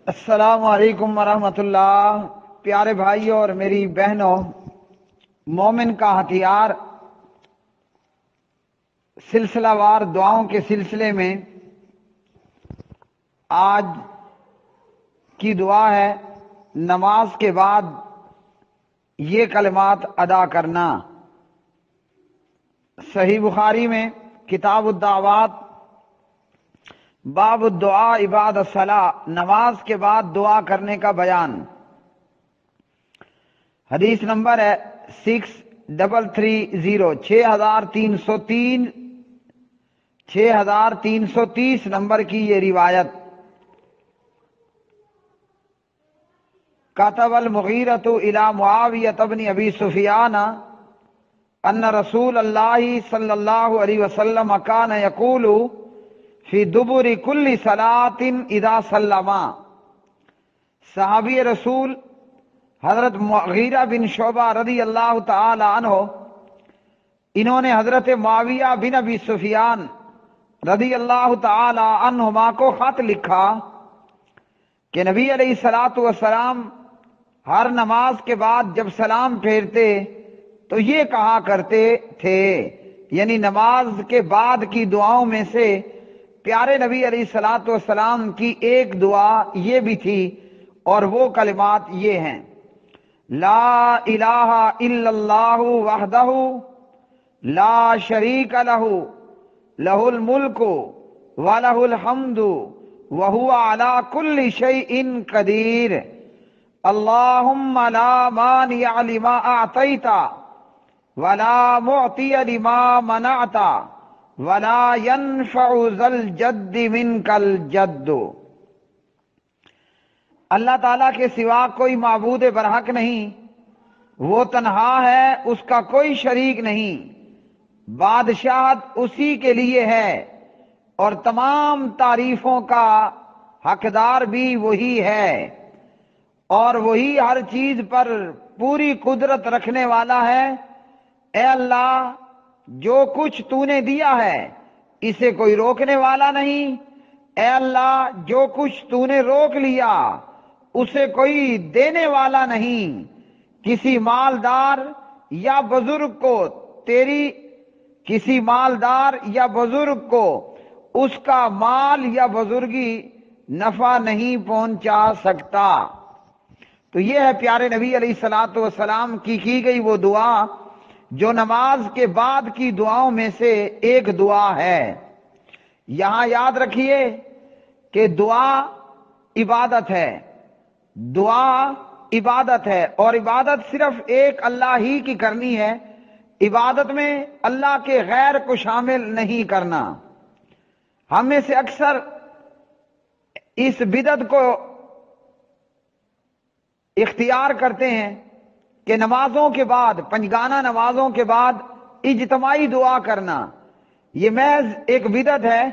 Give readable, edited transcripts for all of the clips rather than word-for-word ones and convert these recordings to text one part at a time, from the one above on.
السلام علیکم ورحمۃ اللہ۔ پیارے بھائیوں اور میری بہنوں، مومن کا ہتھیار سلسلہ وار دعاؤں کے سلسلے میں آج کی دعا ہے نماز کے بعد یہ کلمات ادا کرنا۔ صحیح بخاری میں کتاب الدعوات باب الدعاء بعد الصلاۃ، نماز کے بعد دعا کرنے کا بیان۔ حدیث نمبر ہے 6330 نمبر کی یہ روایت۔ کتب المغیرۃ الی معاویہ بن ابی سفیان ان رسول اللہ صلی اللہ علیہ وسلم کان یقول فی دبر کل صلاۃ اذا سلم۔ صحابی رسول حضرت مغیرہ بن شعبہ رضی اللہ تعالی عنہ، انہوں نے حضرت معاویہ بن ابی سفیان رضی اللہ تعالی عنہما کو خط لکھا کہ نبی علیہ الصلوۃ والسلام ہر نماز کے بعد جب سلام پھیرتے تو یہ کہا کرتے تھے، یعنی نماز کے بعد کی دعاؤں میں سے پیارے نبی علیہ الصلوۃ والسلام کی ایک دعا یہ بھی تھی، اور وہ کلمات یہ ہیں: لا الہ الا اللہ وحدہ لا شریک لہ لہ الملک ولہ الحمد وہو علی کل شیء قدیر اللہم لا مانع لما اعطیت ولا معطی لما منعت ولا ينفع ذا الجد منک الجد۔ اللہ تعالیٰ کے سوا کوئی معبود برحق نہیں، وہ تنہا ہے، اس کا کوئی شریک نہیں، بادشاہت اسی کے لیے ہے، اور تمام تعریفوں کا حقدار بھی وہی ہے، اور وہی ہر چیز پر پوری قدرت رکھنے والا ہے۔ اے اللہ، جو کچھ تو نے دیا ہے اسے کوئی روکنے والا نہیں، اے اللہ جو کچھ تو نے روک لیا اسے کوئی دینے والا نہیں۔ کسی مالدار یا بزرگ کو اس کا مال یا بزرگی نفع نہیں پہنچا سکتا۔ تو یہ ہے پیارے نبی علیہ الصلوۃ والسلام کی گئی وہ دعا جو نماز کے بعد کی دعاؤں میں سے ایک دعا ہے۔ یہاں یاد رکھیے کہ دعا عبادت ہے، دعا عبادت ہے، اور عبادت صرف ایک اللہ ہی کی کرنی ہے۔ عبادت میں اللہ کے غیر کو شامل نہیں کرنا۔ ہم میں سے اکثر اس بدعت کو اختیار کرتے ہیں کہ نمازوں کے بعد، پنجگانہ نمازوں کے بعد اجتماعی دعا کرنا، یہ محض ایک بدعت ہے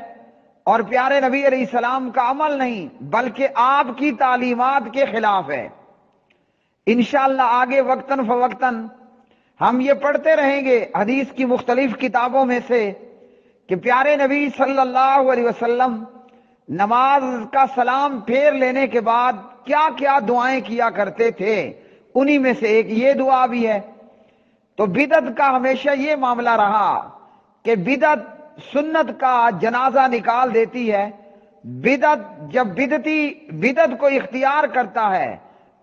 اور پیارے نبی علیہ السلام کا عمل نہیں بلکہ آپ کی تعلیمات کے خلاف ہے۔ انشاءاللہ آگے وقتاً فوقتاً ہم یہ پڑھتے رہیں گے حدیث کی مختلف کتابوں میں سے کہ پیارے نبی صلی اللہ علیہ وسلم نماز کا سلام پھیر لینے کے بعد کیا کیا دعائیں کیا کرتے تھے، انہی میں سے ایک یہ دعا بھی ہے۔ تو بدعت کا ہمیشہ یہ معاملہ رہا کہ بدعت سنت کا جنازہ نکال دیتی ہے۔ بدعت جب بدعتی بدعت کو اختیار کرتا ہے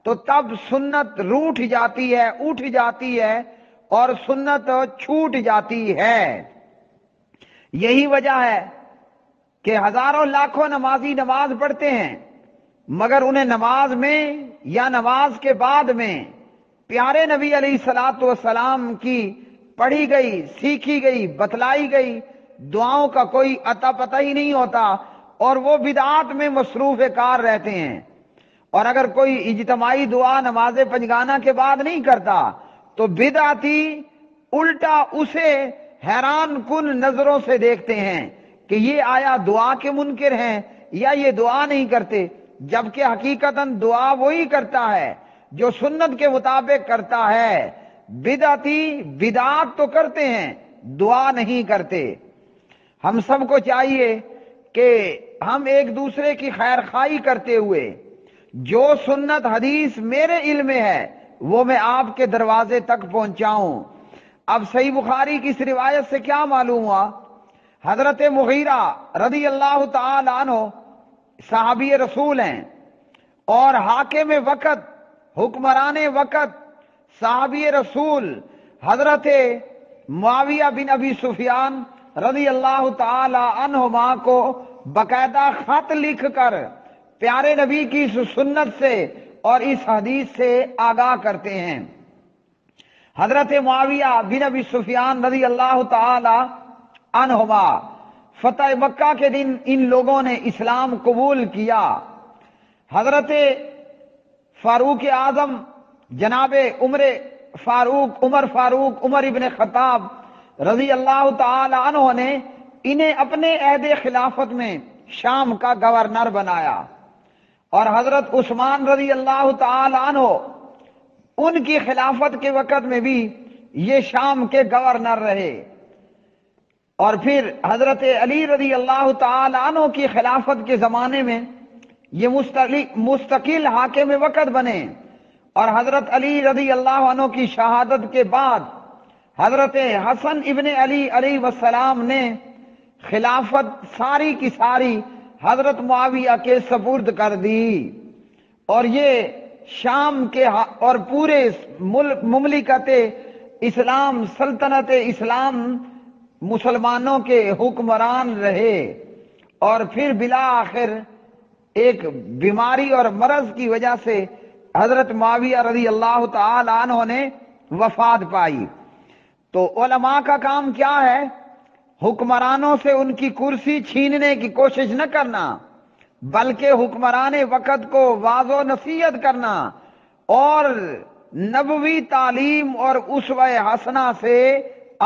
تو تب سنت روٹھ جاتی ہے، اٹھ جاتی ہے، اور سنت چھوٹ جاتی ہے۔ یہی وجہ ہے کہ ہزاروں لاکھوں نمازی نماز پڑھتے ہیں، مگر انہیں نماز میں یا نماز کے بعد میں پیارے نبی علیہ الصلوۃ والسلام کی پڑھی گئی، سیکھی گئی، بتلائی گئی دعاؤں کا کوئی عطا پتہ ہی نہیں ہوتا، اور وہ بدعات میں مصروف کار رہتے ہیں۔ اور اگر کوئی اجتماعی دعا نماز پنجگانہ کے بعد نہیں کرتا تو بدعتی الٹا اسے حیران کن نظروں سے دیکھتے ہیں کہ یہ آیا دعا کے منکر ہیں یا یہ دعا نہیں کرتے، جبکہ حقیقتاً دعا وہی کرتا ہے جو سنت کے مطابق کرتا ہے۔ بدعتی بدعات تو کرتے ہیں، دعا نہیں کرتے۔ ہم سب کو چاہیے کہ ہم ایک دوسرے کی خیر خواہی کرتے ہوئے جو سنت حدیث میرے علم میں ہے وہ میں آپ کے دروازے تک پہنچاؤں۔ اب صحیح بخاری کی اس روایت سے کیا معلوم ہوا؟ حضرت مغیرہ رضی اللہ تعالی عنہ صحابی رسول ہیں، اور حاکم وقت، حکمران وقت، صحابی رسول حضرت معاویہ بن ابی سفیان رضی اللہ تعالی عنہما کو باقاعدہ خط لکھ کر پیارے نبی کی اس سنت سے اور اس حدیث سے آگاہ کرتے ہیں۔ حضرت معاویہ بن ابی سفیان رضی اللہ تعالی عنہما فتح مکہ کے دن ان لوگوں نے اسلام قبول کیا۔ حضرت فاروق اعظم جناب عمر فاروق عمر ابن خطاب رضی اللہ تعالی عنہ نے انہیں اپنے عہد خلافت میں شام کا گورنر بنایا، اور حضرت عثمان رضی اللہ تعالی عنہ ان کی خلافت کے وقت میں بھی یہ شام کے گورنر رہے، اور پھر حضرت علی رضی اللہ تعالی عنہ کی خلافت کے زمانے میں یہ مستقل حاکم وقت بنے، اور حضرت علی رضی اللہ عنہ کی شہادت کے بعد حضرت حسن ابن علی علیہ السلام نے خلافت ساری کی ساری حضرت معاویہ کے سپرد کر دی، اور یہ شام کے اور پورے مملکت اسلام سلطنت اسلام مسلمانوں کے حکمران رہے۔ اور پھر بالآخر ایک بیماری اور مرض کی وجہ سے حضرت معاویہ رضی اللہ تعالی عنہ نے وفات پائی۔ تو علماء کا کام کیا ہے؟ حکمرانوں سے ان کی کرسی چھیننے کی کوشش نہ کرنا، بلکہ حکمران وقت کو واعظ و نصیحت کرنا اور نبوی تعلیم اور اسوہ حسنہ سے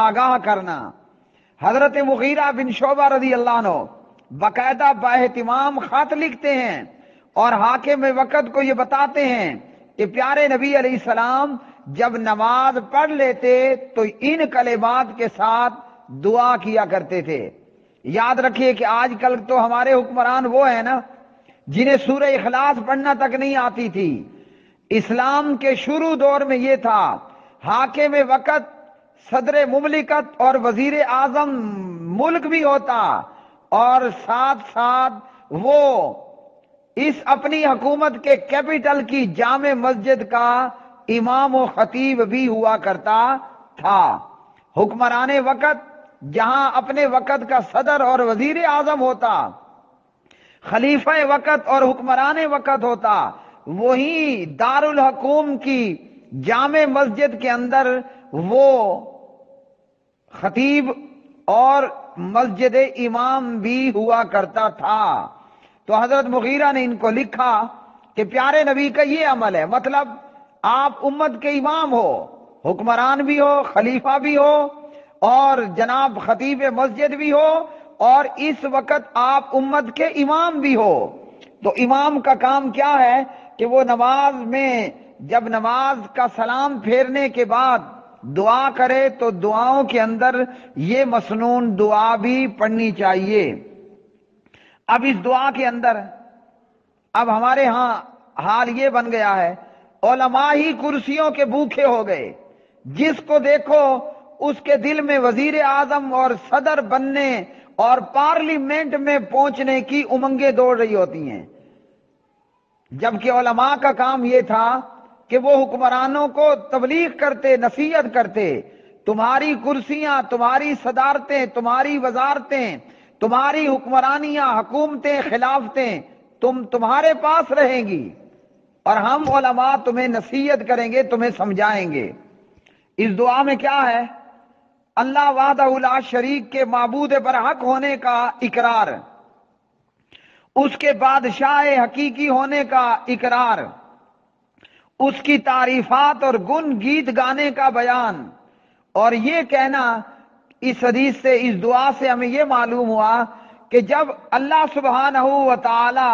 آگاہ کرنا۔ حضرت مغیرہ بن شعبہ رضی اللہ عنہ باقاعدہ باہتمام خط لکھتے ہیں اور حاکم وقت کو یہ بتاتے ہیں کہ پیارے نبی علیہ السلام جب نماز پڑھ لیتے تو ان کلمات کے ساتھ دعا کیا کرتے تھے۔ یاد رکھیے کہ آج کل تو ہمارے حکمران وہ ہیں نا جنہیں سورہ اخلاص پڑھنا تک نہیں آتی تھی۔ اسلام کے شروع دور میں یہ تھا، حاکم وقت صدر مملکت اور وزیر اعظم ملک بھی ہوتا، اور ساتھ ساتھ وہ اس اپنی حکومت کے کیپٹل کی جامع مسجد کا امام و خطیب بھی ہوا کرتا تھا۔ حکمران وقت جہاں اپنے وقت کا صدر اور وزیر اعظم ہوتا، خلیفہ وقت اور حکمران وقت ہوتا، وہی دارالحکوم کی جامع مسجد کے اندر وہ خطیب اور مسجد امام بھی ہوا کرتا تھا۔ تو حضرت مغیرہ نے ان کو لکھا کہ پیارے نبی کا یہ عمل ہے، مطلب آپ امت کے امام ہو، حکمران بھی ہو، خلیفہ بھی ہو، اور جناب خطیب مسجد بھی ہو، اور اس وقت آپ امت کے امام بھی ہو۔ تو امام کا کام کیا ہے کہ وہ نماز میں جب نماز کا سلام پھیرنے کے بعد دعا کرے تو دعاؤں کے اندر یہ مسنون دعا بھی پڑھنی چاہیے۔ اب اس دعا کے اندر اب ہمارے ہاں حال یہ بن گیا ہے، علماء ہی کرسیوں کے بھوکے ہو گئے، جس کو دیکھو اس کے دل میں وزیر اعظم اور صدر بننے اور پارلیمنٹ میں پہنچنے کی امنگیں دوڑ رہی ہوتی ہیں، جبکہ علماء کا کام یہ تھا کہ وہ حکمرانوں کو تبلیغ کرتے، نصیحت کرتے، تمہاری کرسیاں، تمہاری صدارتیں، تمہاری وزارتیں، تمہاری حکمرانیاں، حکومتیں، خلافتیں تمہارے پاس رہیں گی، اور ہم علماء تمہیں نصیحت کریں گے، تمہیں سمجھائیں گے۔ اس دعا میں کیا ہے؟ اللہ وحدہ لا شریک کے معبود برحق ہونے کا اقرار، اس کے بادشاہ حقیقی ہونے کا اقرار، اس کی تعریفات اور گن گیت گانے کا بیان، اور یہ کہنا، اس حدیث سے، اس دعا سے ہمیں یہ معلوم ہوا کہ جب اللہ سبحانہ و تعالی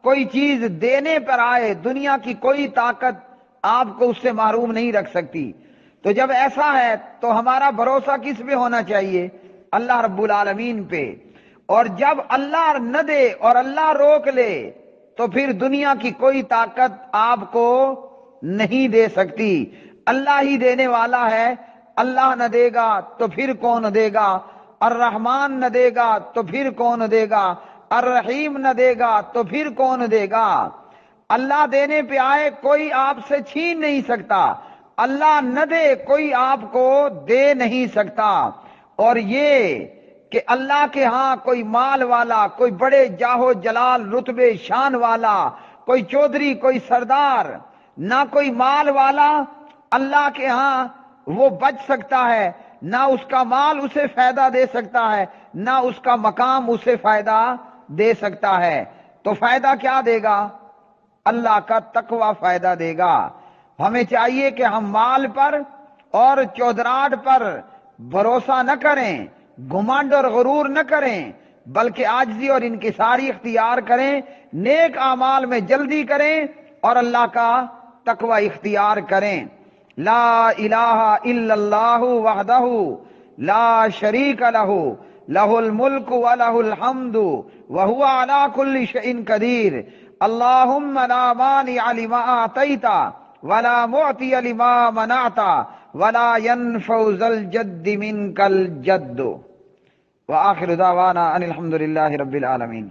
کوئی چیز دینے پر آئے، دنیا کی کوئی طاقت آپ کو اس سے محروم نہیں رکھ سکتی۔ تو جب ایسا ہے تو ہمارا بھروسہ کس پہ ہونا چاہیے؟ اللہ رب العالمین پہ۔ اور جب اللہ نہ دے اور اللہ روک لے تو پھر دنیا کی کوئی طاقت آپ کو نہیں دے سکتی۔ اللہ ہی دینے والا ہے، اللہ نہ دے گا تو پھر کون دے گا؟ الرحمن نہ دے گا تو پھر کون دے گا؟ الرحیم نہ دے گا تو پھر کون دے گا؟ اللہ دینے پہ آئے کوئی آپ سے چھین نہیں سکتا، اللہ نہ دے کوئی آپ کو دے نہیں سکتا۔ اور یہ کہ اللہ کے ہاں کوئی مال والا، کوئی بڑے جاہو جلال رتبے شان والا، کوئی چودھری، کوئی سردار، نہ کوئی مال والا اللہ کے ہاں وہ بچ سکتا ہے، نہ اس کا مال اسے فائدہ دے سکتا ہے، نہ اس کا مقام اسے فائدہ دے سکتا ہے۔ تو فائدہ کیا دے گا؟ اللہ کا تقوی فائدہ دے گا۔ ہمیں چاہیے کہ ہم مال پر اور چودراہٹ پر بھروسہ نہ کریں، گھمنڈ اور غرور نہ کریں، بلکہ عاجزی اور انکساری اختیار کریں، نیک اعمال میں جلدی کریں اور اللہ کا تقوی اختیار کریں۔ لا الہ الا اللہ وحدہ لا شریک لہ لہ الملک ولہ الحمد وہو علی کل شیء قدیر۔ اللہم لا مانع لما اعطیت ولا معطی لما منعت ولا ينفع ذا الجد منک الجد۔ وآخر دعوانا ان الحمد للہ رب العالمین۔